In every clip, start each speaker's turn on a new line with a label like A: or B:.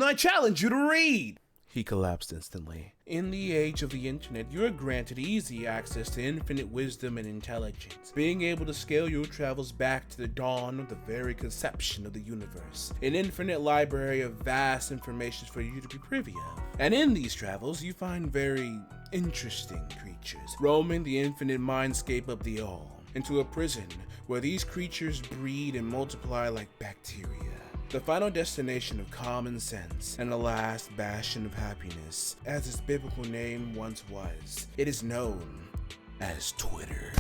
A: I challenge you to read! He collapsed instantly. In the age of the internet, you are granted easy access to infinite wisdom and intelligence. Being able to scale your travels back to the dawn of the very conception of the universe. An infinite library of vast information for you to be privy of. And in these travels, you find very interesting creatures, roaming the infinite mindscape of the all, into a prison where these creatures breed and multiply like bacteria. The final destination of common sense and the last bastion of happiness, as its biblical name once was. It is known as Twitter.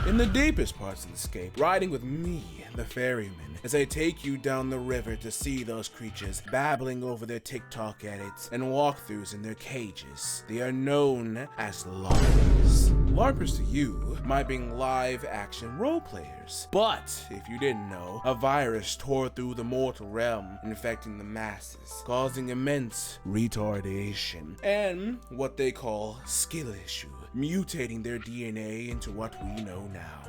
A: In the deepest parts of the scape, riding with me, the ferryman, as I take you down the river to see those creatures babbling over their TikTok edits and walkthroughs in their cages. They are known as LARPers. LARPers to you might be live action role players. But if you didn't know, a virus tore through the mortal realm, infecting the masses, causing immense retardation and what they call skill issue, mutating their DNA into what we know now.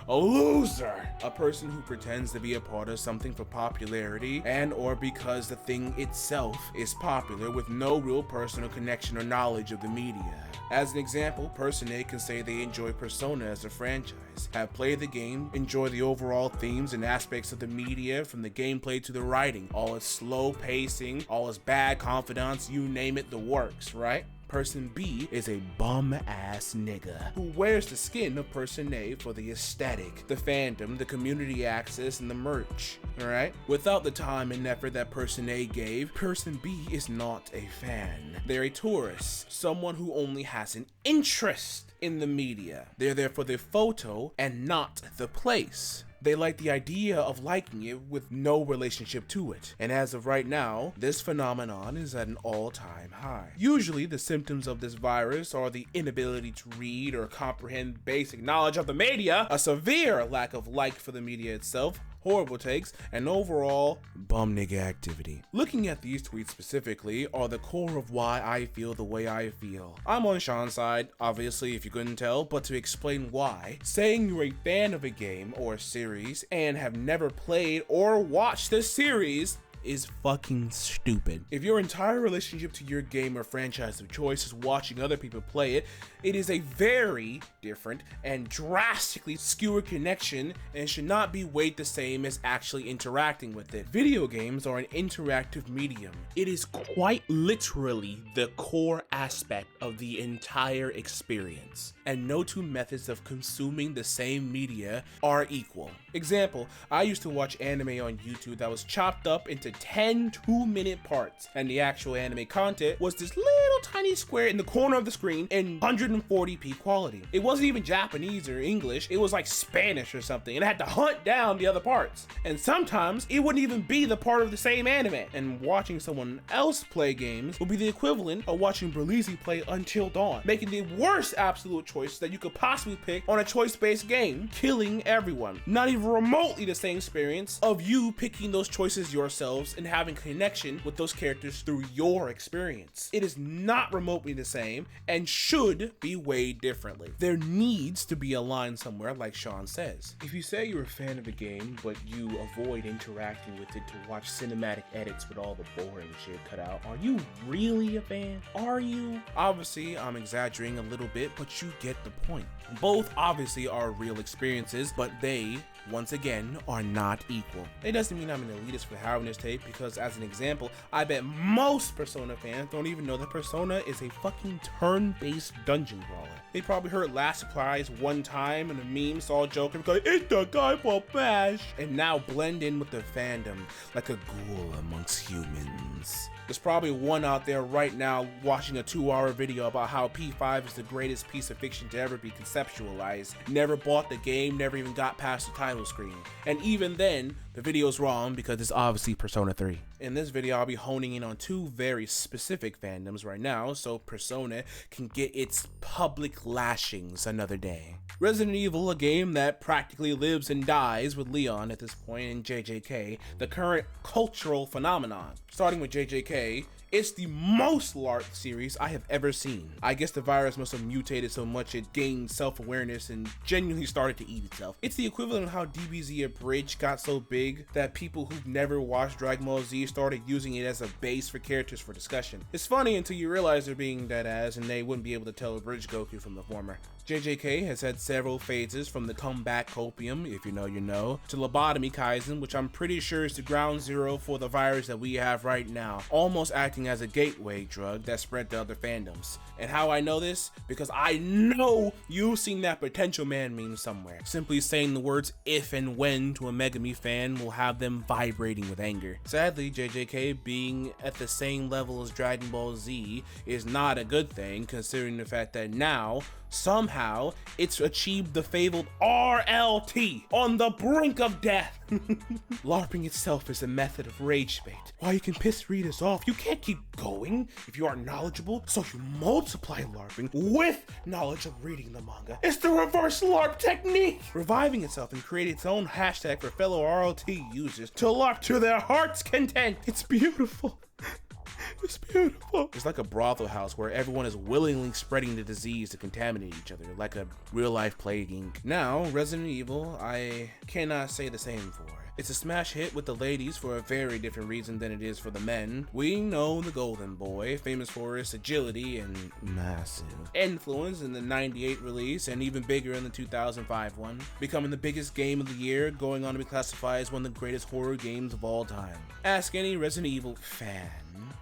A: A loser! A person who pretends to be a part of something for popularity and or because the thing itself is popular with no real personal connection or knowledge of the media. As an example, Person A can say they enjoy Persona as a franchise, have played the game, enjoy the overall themes and aspects of the media from the gameplay to the writing, all its slow pacing, all its bad confidants, you name it, the works, right? Person B is a bum-ass nigga who wears the skin of Person A for the aesthetic, the fandom, the community access, and the merch, alright? Without the time and effort that Person A gave, Person B is not a fan. They're a tourist, someone who only has an interest in the media. They're there for the photo and not the place. They like the idea of liking it with no relationship to it. And as of right now, this phenomenon is at an all-time high. Usually, the symptoms of this virus are the inability to read or comprehend basic knowledge of the media, a severe lack of like for the media itself, horrible takes, and overall bum nigga activity. Looking at these tweets specifically are the core of why I feel the way I feel. I'm on Sean's side, obviously if you couldn't tell, but to explain why, saying you're a fan of a game or a series and have never played or watched the series is fucking stupid. If your entire relationship to your game or franchise of choice is watching other people play it, it is a very different and drastically skewered connection and should not be weighed the same as actually interacting with it. Video games are an interactive medium. It is quite literally the core aspect of the entire experience, and no two methods of consuming the same media are equal. Example, I used to watch anime on YouTube that was chopped up into 10 2-minute parts, and the actual anime content was this little tiny square in the corner of the screen in 140p quality. It wasn't even Japanese or English, it was like Spanish or something, and I had to hunt down the other parts. And sometimes it wouldn't even be the part of the same anime, and watching someone else play games would be the equivalent of watching Berlizzi play Until Dawn, making the worst absolute choice that you could possibly pick on a choice-based game, killing everyone. Not even remotely the same experience of you picking those choices yourselves and having connection with those characters through your experience. It is not remotely the same and should be weighed differently. There needs to be a line somewhere, like Sean says. If you say you're a fan of a game, but you avoid interacting with it to watch cinematic edits with all the boring shit cut out, are you really a fan? Are you? Obviously, I'm exaggerating a little bit, but you get the point. Both obviously are real experiences, but they, once again, are not equal. It doesn't mean I'm an elitist for having this tape, because as an example, I bet most Persona fans don't even know that Persona is a fucking turn-based dungeon crawler. They probably heard Last Surprise one time and the meme saw Joker going, "It's the guy for Bash," and now blend in with the fandom like a ghoul amongst humans. There's probably one out there right now watching a 2-hour video about how P5 is the greatest piece of fiction to ever be conceptualized. Never bought the game, never even got past the title screen. And even then, the video's wrong because it's obviously Persona 3. In this video, I'll be honing in on two very specific fandoms right now, so Persona can get its public lashings another day. Resident Evil, a game that practically lives and dies with Leon at this point, and JJK, the current cultural phenomenon. Starting with JJK, it's the most LARP series I have ever seen. I guess the virus must have mutated so much it gained self-awareness and genuinely started to eat itself. It's the equivalent of how DBZ Abridged got so big big that people who've never watched Dragon Ball Z started using it as a base for characters for discussion. It's funny until you realize they're being dead ass and they wouldn't be able to tell a bridge Goku from the former. JJK has had several phases, from the comeback copium, if you know you know, to lobotomy Kaizen, which I'm pretty sure is the ground zero for the virus that we have right now, almost acting as a gateway drug that spread to other fandoms. And how I know this? Because I know you've seen that Potential Man meme somewhere. Simply saying the words if and when to a Megami fan will have them vibrating with anger. Sadly, JJK being at the same level as Dragon Ball Z is not a good thing, considering the fact that now, somehow, it's achieved the fabled RLT, on the brink of death. LARPing itself is a method of rage bait. While you can piss readers off, you can't keep going if you aren't knowledgeable, so you multiply LARPing with knowledge of reading the manga. It's the reverse LARP technique! Reviving itself and creating its own hashtag for fellow RLT users to LARP to their heart's content. It's beautiful. It's beautiful. It's like a brothel house where everyone is willingly spreading the disease to contaminate each other, like a real-life plaguing. Now, Resident Evil, I cannot say the same for. It's a smash hit with the ladies for a very different reason than it is for the men. We know the Golden Boy, famous for his agility and massive influence in the '98 release, and even bigger in the 2005 one, becoming the biggest game of the year, going on to be classified as one of the greatest horror games of all time. Ask any Resident Evil fan,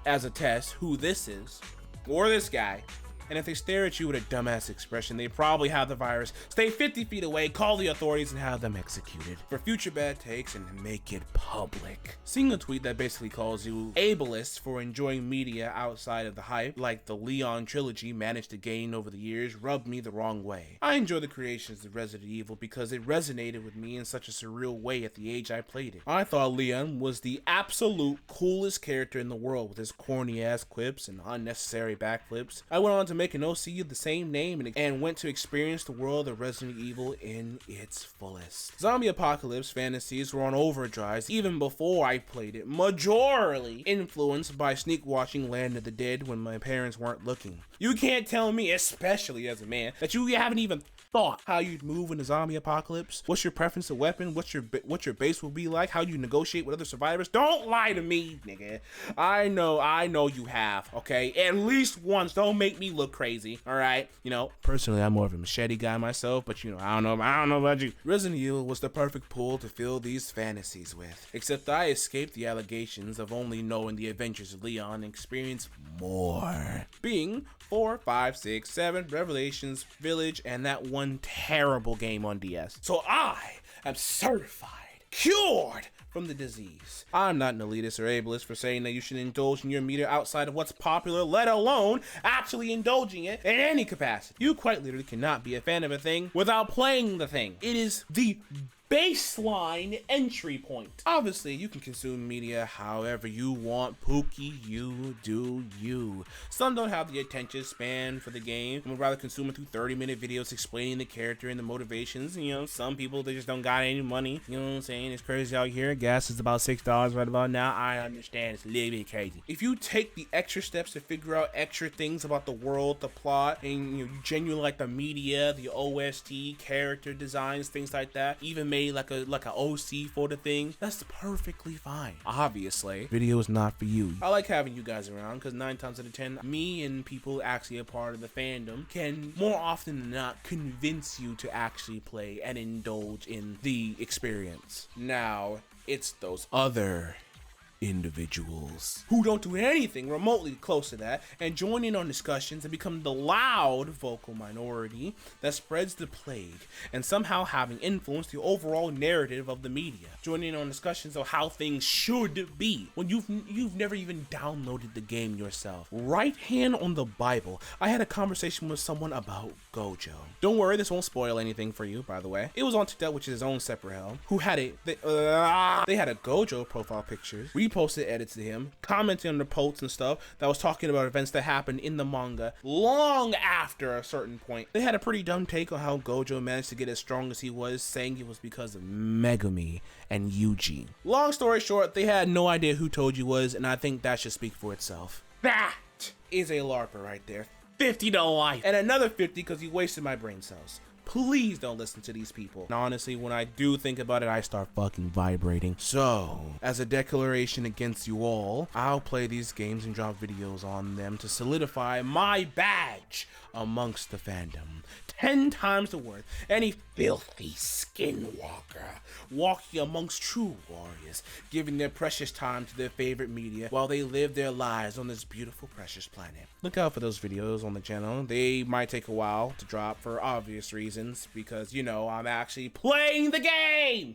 A: as a test, who this is, or this guy, and if they stare at you with a dumbass expression, they probably have the virus. Stay 50 feet away, call the authorities, and have them executed for future bad takes and make it public. Seeing a tweet that basically calls you ableist for enjoying media outside of the hype, like the Leon trilogy managed to gain over the years, rubbed me the wrong way. I enjoy the creations of Resident Evil because it resonated with me in such a surreal way at the age I played it. I thought Leon was the absolute coolest character in the world with his corny ass quips and unnecessary backflips. I went on to make an OC of the same name and went to experience the world of Resident Evil in its fullest. Zombie apocalypse fantasies were on overdrive even before I played it, majorly influenced by sneak watching Land of the Dead when my parents weren't looking. You can't tell me, especially as a man, that you haven't even thought how you'd move in a zombie apocalypse, what's your preference of weapon, what your base will be like, how you negotiate with other survivors. Don't lie to me, nigga. I know you have, okay? At least once. Don't make me look crazy, all right? You know, personally, I'm more of a machete guy myself, but you know, I don't know about you. Resident Evil was the perfect pool to fill these fantasies with, except I escaped the allegations of only knowing the adventures of Leon and experienced more. Being 4, 5, 6, 7, Revelations, Village, and that one terrible game on DS. So I am certified, cured from the disease. I'm not an elitist or ableist for saying that you should indulge in your media outside of what's popular, let alone actually indulging it in any capacity. You quite literally cannot be a fan of a thing without playing the thing. It is the baseline entry point. Obviously, you can consume media however you want. Pookie, you do you. Some don't have the attention span for the game and would rather consume it through 30-minute videos explaining the character and the motivations. You know, some people, they just don't got any money. You know what I'm saying? It's crazy out here. Gas is about $6 right about now. I understand it's a little bit crazy. If you take the extra steps to figure out extra things about the world, the plot, and you genuinely like the media, the OST, character designs, things like that, even made like a OC for the thing, that's perfectly fine. Obviously, video is not for you. I like having you guys around because 9 times out of 10, me and people actually a part of the fandom can more often than not convince you to actually play and indulge in the experience. Now, it's those other individuals who don't do anything remotely close to that and join in on discussions and become the loud vocal minority that spreads the plague and somehow having influenced the overall narrative of the media. Joining in on discussions of how things should be when you've never even downloaded the game yourself. Right hand on the Bible, I had a conversation with someone about Gojo. Don't worry, this won't spoil anything for you, by the way. It was on TikTok, which is his own separate hell, who had they had a Gojo profile pictures, reposted edits to him, commenting on the posts and stuff that was talking about events that happened in the manga long after a certain point. They had a pretty dumb take on how Gojo managed to get as strong as he was, saying it was because of Megumi and Yuji. Long story short, they had no idea who Toji was, and I think that should speak for itself. That is a LARPer right there. 50 to life. And another 50 because he wasted my brain cells. Please don't listen to these people. And honestly, when I do think about it, I start fucking vibrating. So, as a declaration against you all, I'll play these games and drop videos on them to solidify my badge amongst the fandom. 10 times the worth. Any filthy skinwalker walking amongst true warriors, giving their precious time to their favorite media while they live their lives on this beautiful, precious planet. Look out for those videos on the channel. They might take a while to drop for obvious reasons because, you know, I'm actually playing the game!